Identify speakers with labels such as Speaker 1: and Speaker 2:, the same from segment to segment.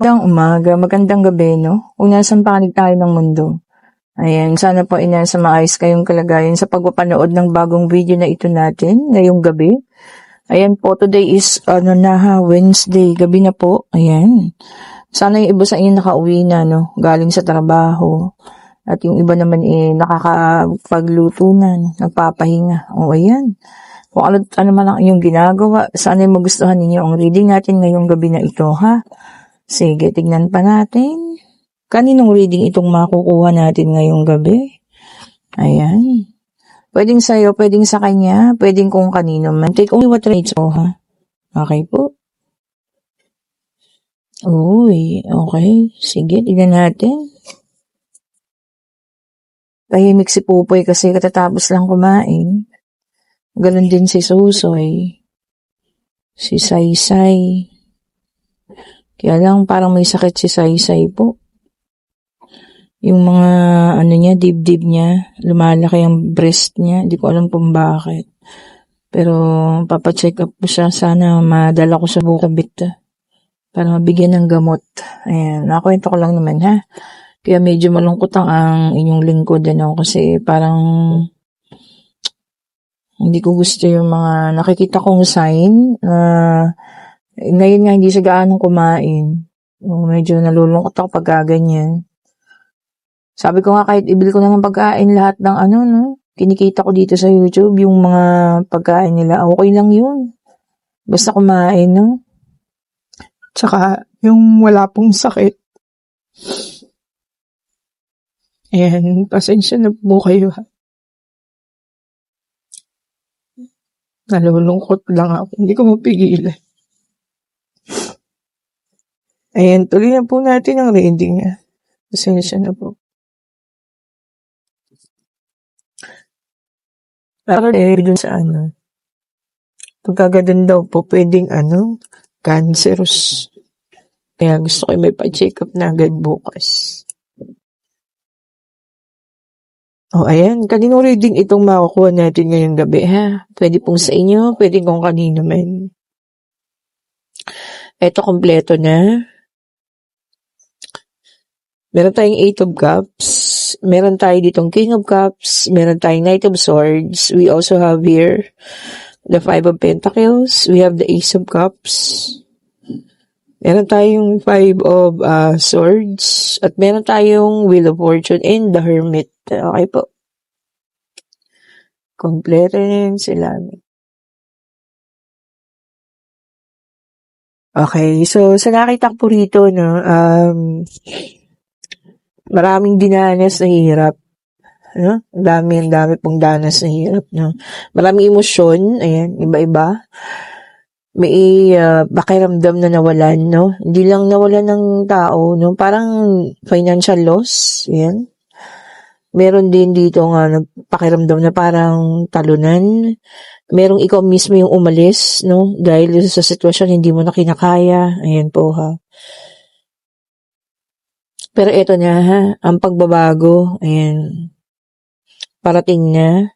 Speaker 1: Magandang umaga, magandang gabi, no? Kung nasan panig tayo ng mundo. Ayan, sana po inasa maayos kayong kalagayan sa pagpapanood ng bagong video na ito natin ngayong gabi. Ayan po, today is Wednesday, gabi na po. Ayan. Sana yung iba sa inyo nakauwi na, no? Galing sa trabaho. At yung iba naman nakakapagluto na, no? Nagpapahinga. O ayan. Kung ano man ang inyong ginagawa, sana yung magustuhan ninyo ang reading natin ngayong gabi na ito, ha? Sige, tignan pa natin. Kaninong reading itong makukuha natin ngayong gabi? Ayan. Pwedeng sa'yo, pwedeng sa kanya, pwedeng kung kanino man. Take only what reads mo, ha? Okay po. Uy, okay. Sige, tignan natin. Tahimik si Pupoy kasi katatapos lang kumain. Ganon din si Susoy. Si Saysay. Kaya lang parang may sakit si Saysay po. Yung mga dibdib niya, lumalaki ang breast niya. Hindi ko alam kung bakit. Pero papacheck up po siya. Sana madala ko sa bukabit para mabigyan ng gamot. Ayan, nakwento ko lang naman ha. Kaya medyo malungkot ang inyong lingkod kasi parang hindi ko gusto yung mga nakikita kong sign na ngayon nga hindi siya gaano kumain. Medyo nalulungkot ako pag ganyan. Sabi ko nga kahit ibili ko na ng pagkain lahat ng kinikita ko dito sa YouTube, yung mga pagkain nila, okay lang yun. Basta kumain, no? Tsaka yung wala pong sakit. Ayan, pasensya na po kayo ha. Nalulungkot lang ako. Hindi ko mapigilan. Ayan, tuloy na po natin ang reading. Pasensya na po. Para dun sa pagkagadan daw po, pwedeng cancerous. Kaya gusto ko may pa-check up na agad bukas. Ayan. Kaninong reading itong makukuha natin ngayong gabi, ha? Pwede pong sa inyo, pwede kung kanino man. Ito, kompleto na. Meron tayong 8 of Cups. Meron tayo ditong King of Cups. Meron tayong Knight of Swords. We also have here the 5 of Pentacles. We have the Ace of Cups. Meron tayong 5 of Swords. At meron tayong Wheel of Fortune and the Hermit. Okay po. Kompleto na yun sila. Okay, so sa nakita ko rito, maraming dinanas na hirap. Ang dami pong danas na hirap. Maraming emosyon, ayan, iba-iba. May pakiramdam na nawalan, Hindi lang nawalan ng tao, Parang financial loss, ayan. Meron din dito nga pakiramdam na parang talunan. Merong ikaw mismo yung umalis, Dahil sa sitwasyon hindi mo na kinakaya. Ayan po, ha. Pero eto na, ha. Ang pagbabago, ayan. Parating na.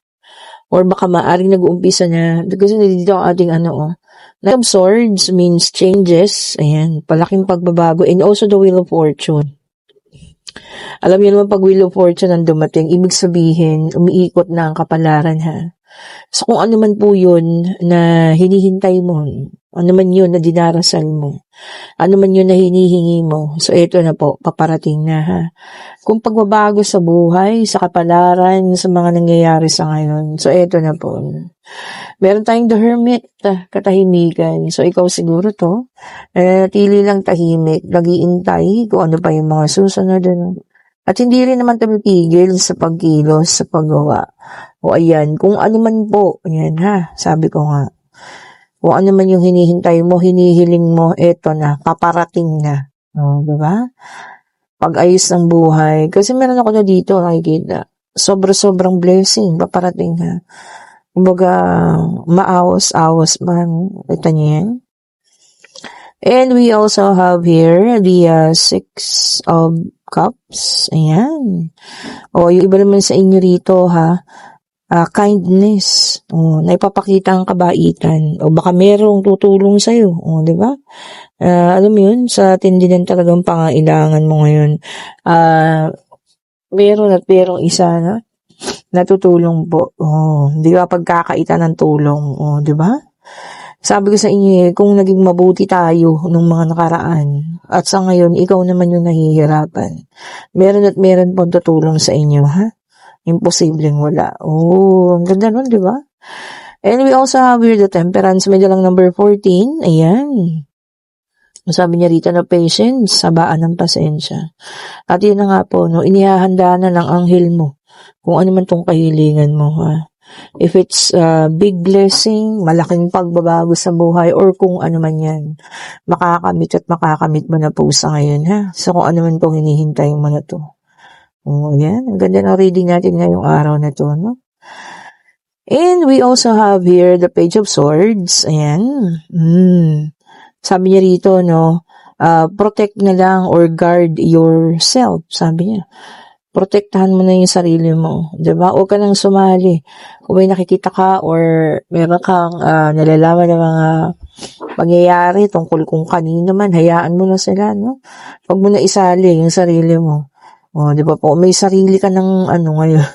Speaker 1: Or baka maaring nag-uumpisa na. Kasi dito ang ating Knight of Swords means changes. Ayan. Palaking pagbabago. And also the Wheel of Fortune. Alam niyo naman pag Wheel of Fortune ang dumating, ibig sabihin, umiikot na ang kapalaran, ha. So kung ano man po yun na hinihintay mo, ano man yun na dinarasal mo, ano man yun na hinihingi mo, so eto na po, paparating na, ha. Kung pagbabago sa buhay, sa kapalaran, sa mga nangyayari sa ngayon, so eto na po. Meron tayong the Hermit, katahimikan. So ikaw siguro to, natili lang tahimik, nag-iintay kung ano pa yung mga susunod. At hindi rin naman tumipigil sa pagkilos, sa paggawa. O ayan, kung ano man po, ayan ha, sabi ko nga, kung ano man yung hinihintay mo, hinihiling mo, eto na, paparating na. Diba? Pag-ayos ng buhay. Kasi meron ako na dito, nakikita. Sobrang blessing, paparating na. Kumbaga, maawas-awas man. Ito niyo yan. And we also have here the 6 of Cups. Ayan. Yung iba naman sa inyo rito, ha. kindness, na ipapakita ang kabaitan, o baka merong tutulong sa'yo, di ba? Alam mo yun, sa tindi ng talagang pangailangan mo ngayon, meron at merong isa na natutulong po. Di ba pagkakaita ng tulong, di ba? Sabi ko sa inyo, kung naging mabuti tayo nung mga nakaraan, at sa ngayon, ikaw naman yung nahihirapan, meron at meron pong tutulong sa inyo, ha? Imposibleng wala. Ang ganda nun, di ba? And we also have here the temperance, medyo lang number 14. Ayan. Sabi niya rito na patience, sabaan ng pasensya. At yun na nga po, inihahanda na ng anghel mo kung ano man tong kahilingan mo, ha? If it's big blessing, malaking pagbabago sa buhay, or kung ano man yan, makakamit at makakamit mo na po sa ngayon, ha? So kung ano man tong hinihintay mo na to. Yan. Ang ganda ng reading natin ngayong araw na to, no? And we also have here the Page of Swords. Ayan. Sabi niya rito, no, protect na lang or guard yourself. Sabi niya, protektahan mo na yung sarili mo. Diba? Huwag ka nang sumali. Kung may nakikita ka or meron kang nalalaman ng mga pangyayari tungkol kung kanino man, hayaan mo na sila, no? Huwag mo na isali yung sarili mo. Diba po? May sarili ka ng ngayon.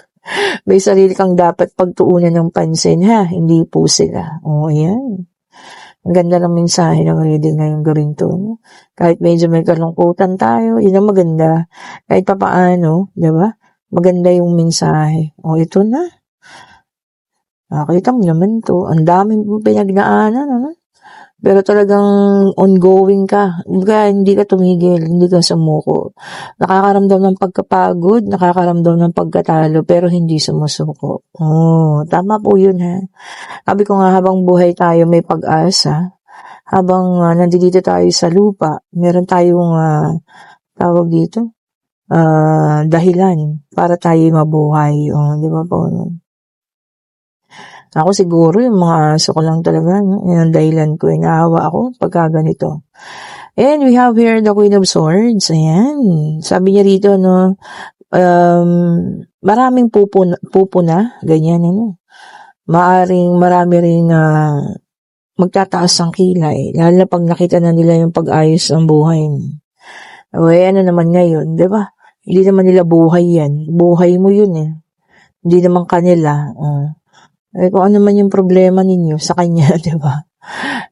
Speaker 1: May sarili kang dapat pagtuunan ng pansin, ha? Hindi po sila. Ayan. Ang ganda ng mensahe ng reading ngayong gawin to. No? Kahit medyo may kalungkutan tayo, yun ang maganda. Kahit papaano, di ba? Maganda yung mensahe. Ito na. Nakita mo naman to. Ang daming pinagnaanan, ano? Pero talagang ongoing ka. Hindi ka tumigil, hindi ka sumuko. Nakakaramdam ng pagkapagod, nakakaramdam ng pagkatalo, pero hindi sumusuko. Tama po yun, ha? Sabi ko nga, habang buhay tayo may pag-asa, habang nandito tayo sa lupa, meron tayong tawag dito, dahilan para tayo mabuhay. Di ba po? Ako siguro, yung mga aso ko lang talaga, yun ang dahilan ko, naawa ako pagka ganito. And we have here the Queen of Swords. Ayan. Sabi niya rito, no, maraming pupuna, ganyan, ano. Marami rin magtataas ang kilay, lalo na pag nakita na nila yung pag-ayos ng buhay. Ano naman ngayon, di ba? Hindi naman nila buhay yan. Buhay mo yun, eh. Hindi naman kanila. Kung ano man yung problema ninyo sa kanya, di ba?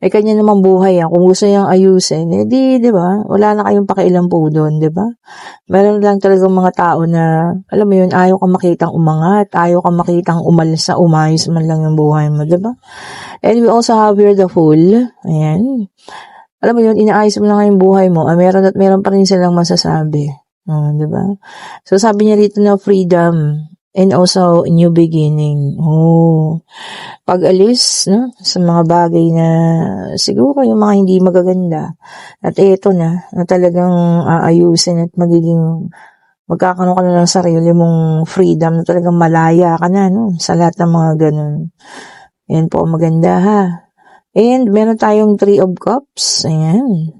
Speaker 1: Kanya naman buhay yan. Kung gusto niyang ayusin, di ba? Wala na kayong pakialam po doon, di ba? Meron lang talagang mga tao na, alam mo yun, ayaw ka makitang umangat, ayaw ka makitang umalsa, umayos man lang yung buhay mo, di ba? And we also have here the Fool. Ayan. Alam mo yun, inaayos mo lang yung buhay mo, meron at meron pa rin silang masasabi. Di ba? So sabi niya rito na freedom and also new beginning. Pag-alis, no, sa mga bagay na siguro yung mga hindi magaganda. At eto na talagang aayusin at magkakaroon ka na ng sarili mong freedom na talagang malaya ka na, no, sa lahat ng mga ganun. Yan po, maganda, ha. And meron tayong Three of Cups. Ayan.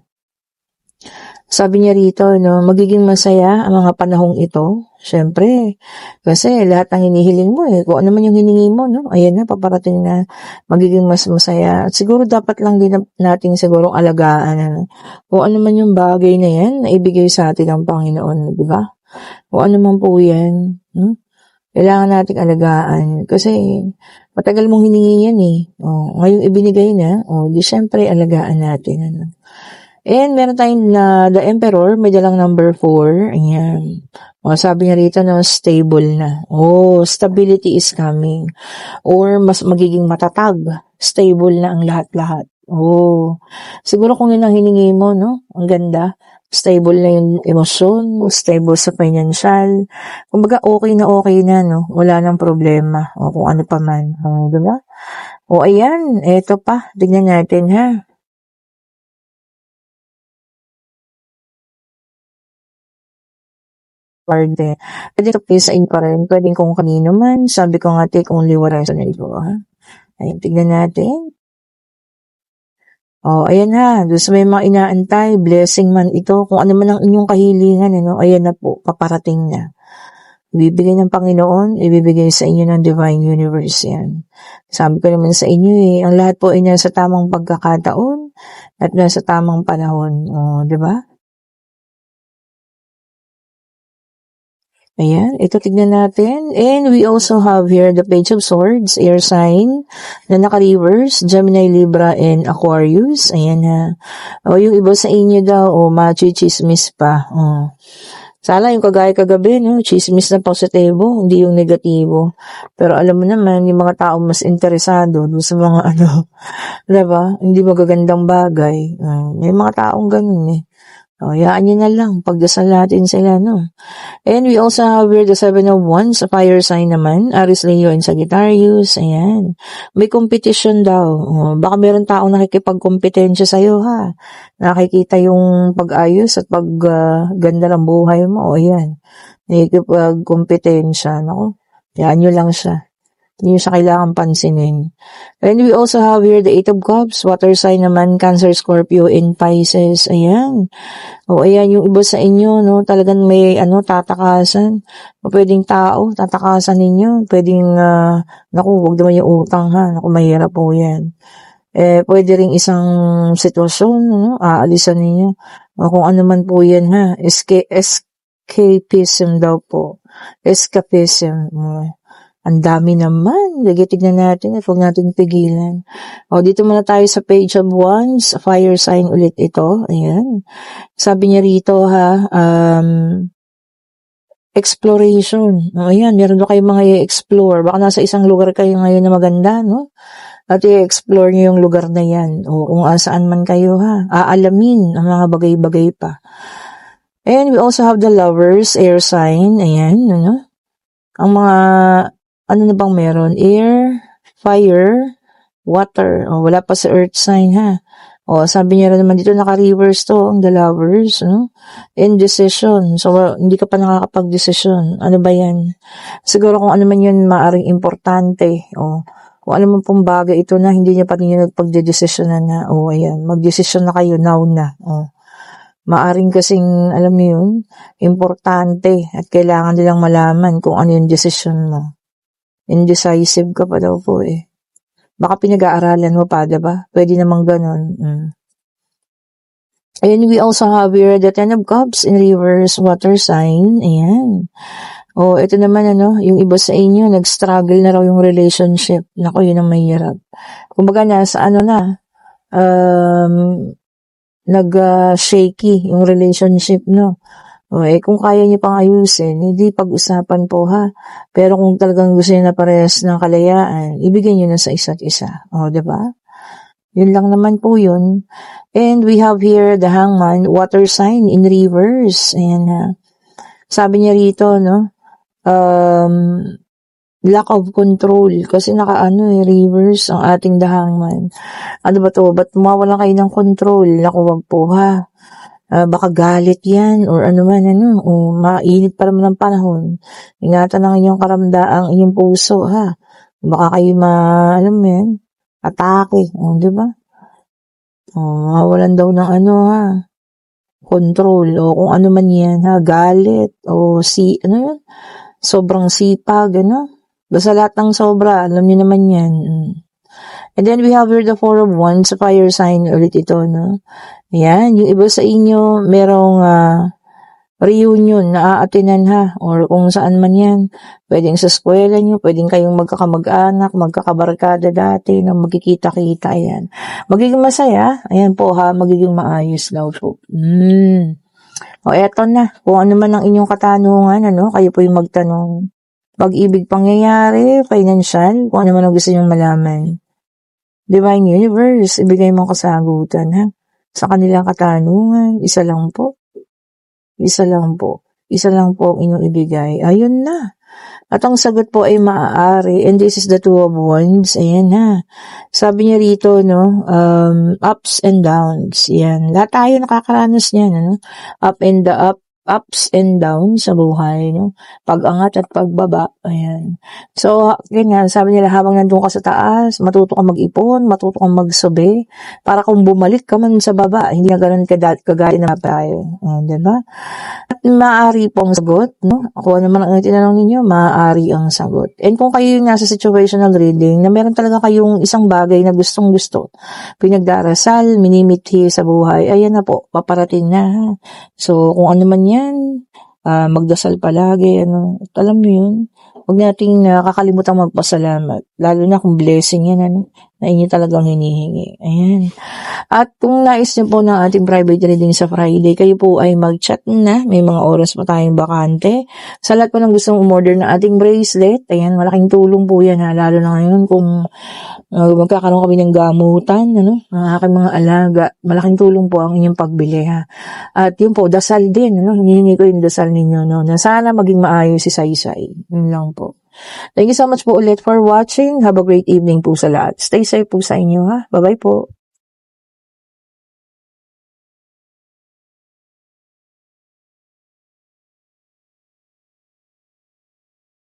Speaker 1: Sabi niya rito, no, magiging masaya ang mga panahong ito. Siyempre, kasi lahat ng hinihiling mo, kung ano man yung hiningi mo, no, ayan na, paparating na magiging mas masaya. At siguro dapat lang din natin siguro alagaan, kung ano man yung bagay na yan, na ibigay sa atin ng Panginoon, di ba? Kung ano man po yan, kailangan nating alagaan. Kasi, matagal mong hiningi yan, ngayong ibinigay na, di syempre alagaan natin, And meron tayong the Emperor, may dalang number 4. Ayan. Sabi niya rito na stable na. Stability is coming. Or mas magiging matatag. Stable na ang lahat-lahat. Siguro kung yun ang hiningi mo, no? Ang ganda. Stable na yung emosyon, stable sa financial. Kumbaga okay na, no? Wala nang problema. Kung ano pa man. Diba? Ayan. Eto pa. Tignan natin, ha? Pwede sa pisain pa rin, pwedeng kung kanino man, sabi ko nga, take only what resonates ko, ha? Ayun, tignan natin. Ayan ha, doon sa may mga inaantay, blessing man ito, kung ano man ang inyong kahilingan, ayan na po, paparating na. Ibibigay ng Panginoon, ibibigay sa inyo ng Divine Universe yan. Sabi ko naman sa inyo ang lahat po ay nasa tamang pagkakataon at nasa tamang panahon. Di ba? Ayan, ito tignan natin. And we also have here the Page of Swords, air sign, na naka-reverse, Gemini, Libra, and Aquarius. Ayan ha. Yung iba sa inyo daw, machi-chismis pa. Sana yung kagaya kagabi, no? Chismis na positibo, hindi yung negatibo. Pero alam mo naman, yung mga tao mas interesado doon sa mga diba? Hindi magagandang bagay. May mga taong ganun eh. Hayaan nyo na lang, pagdasal natin sila, no? And we also have here the 7 of Wands, a fire sign naman, Aries, Leo, and Sagittarius. Ayan. May competition daw. Baka meron taong nakikipagkompetensya sa'yo, ha? Nakikita yung pag-ayos at pag-ganda ng buhay mo. Ayan. Nakikipagkompetensya. Naku, hayaan nyo lang siya. Hindi nyo siya kailangan pansinin. And we also have here the 8 of Cups, water sign naman, Cancer, Scorpio, and Pisces. Ayan. Ayan, yung iba sa inyo, no, talagang may, tatakasan. O pwedeng tao, tatakasan ninyo. Pwedeng, huwag naman yung utang, ha. Naku, mahirap po yan. Pwede ring isang sitwasyon, no, aalisan ninyo. O kung ano man po yan, ha. Escapism daw po. Escapism. Ang dami naman. Tignan natin at huwag natin pigilan. Dito muna tayo sa Page of Wands. Fire sign ulit ito. Ayan. Sabi niya rito exploration. Ayan, meron na kayong mga i-explore. Baka nasa isang lugar kayo ngayon na maganda, no? At i-explore niyo yung lugar na yan. O kung saan man kayo, ha. Aalamin ang mga bagay-bagay pa. And we also have the Lovers, air sign. Ayan, ano? Ang mga ano na bang meron? Air, fire, water. Wala pa sa earth sign, ha? Sabi niya rin naman dito, naka-reverse to, ang the Lovers, no? Indecision. So, hindi ka pa nakakapag-decision. Ano ba yan? Siguro kung ano man yun, maaring importante. Kung ano man pong bagay ito na, hindi niya pa rin yung nagpag-decisionan na, ayan, mag-decision na kayo, now na. Maaring kasing, alam mo yun, importante at kailangan nilang malaman kung ano yung decision mo. Indecisive ka pa daw po eh. Baka pinag-aaralan mo pa, diba? Pwede namang ganun. And we also have here the 10 of Cups in reverse, water sign. Ayan. Ito naman yung iba sa inyo, nag-struggle na raw yung relationship. Naku, yun ang mahirap. Kumbaga nasa nag-shaky yung relationship, no? Kung kaya niyo pang ayusin, hindi pag-usapan po, ha? Pero kung talagang gusto niyo na parehas ng kalayaan, ibigay niyo na sa isa't isa. Diba? Yun lang naman po yun. And we have here the Hangman, water sign in reverse. Ayan, ha? Sabi niya rito, no? Lack of control. Kasi reverse ang ating the Hangman. Ano ba to? Ba't mawalan kayo ng control? Naku, wag po, ha? Baka galit yan or ano man, o mainit pa naman ng panahon. Ingatan ang inyong karamdaang inyong puso, ha? Baka kayo alam mo yan, atake, di ba? Mawalan daw ng ha? Control, o kung ano man yan, ha? Galit, o sobrang sipag, Basta lahat ng sobra, alam niyo naman yan. And then we have here the 4 of Wands, fire sign ulit ito, no? Ayan, yung iba sa inyo, merong reunion na aatinan, ha? Or kung saan man yan. Pwedeng sa eskwela nyo, pwedeng kayong magkakamag-anak, magkakabarkada dati, na magkikita-kita, ayan. Magiging masaya, ayan po, ha? Magiging maayos daw po. Eto na, kung ano man ang inyong katanungan, kayo po yung magtanong. Pag-ibig pangyayari, financial, kung ano man ang gusto nyong malaman. Divine Universe, ibigay mo kasagutan, ha? Sa kanilang katanungan, isa lang po. Isa lang po. Isa lang po ang inyong ibigay. Ayun na. At ang sagot po ay maaari. And this is the 2 of Wands. Ayan, ha? Sabi niya rito, no? Ups and downs. Yan. Lahat tayo nakakaranas niyan, Up and the up. ups and downs sa buhay, no? Pag-angat at pagbaba, ayan. So, ganyan, sabi nila, habang nandun ka sa taas, matuto kang mag-ipon, matuto kang magsabi, para kung bumalik ka man sa baba, hindi na ganun kagaya na tayo. Diba? At maaari pong sagot, no? Ako naman ang tinanong ninyo, maaari ang sagot. And kung kayo yung nasa situational reading, na meron talaga kayong isang bagay na gustong-gusto, pinagdarasal, minimithi sa buhay, ayan na po, paparating na. Ha? So, kung ano man yan, magdasal palagi, ano, alam mo yun, huwag nating kakalimutan magpasalamat, lalo na kung blessing yan, ano, na inyo talagang hinihingi. Ayan. At kung nais niyo po ng ating private reading sa Friday, kayo po ay mag-chat na, may mga oras pa tayong bakante. Sa lahat po ng gustong umorder ng ating bracelet, ayan, malaking tulong po yan, ha, lalo na ngayon kung magkakaroon kami ng gamutan, ano, ng aking mga alaga, malaking tulong po ang inyong pagbili, ha. At yun po, dasal din, ano, hinihingi ko yung dasal ninyo, no, na sana maging maayos si Saysay. Yun lang po. Thank you so much po ulit for watching. Have a great evening po sa lahat. Stay safe po sa inyo, ha. Bye-bye po.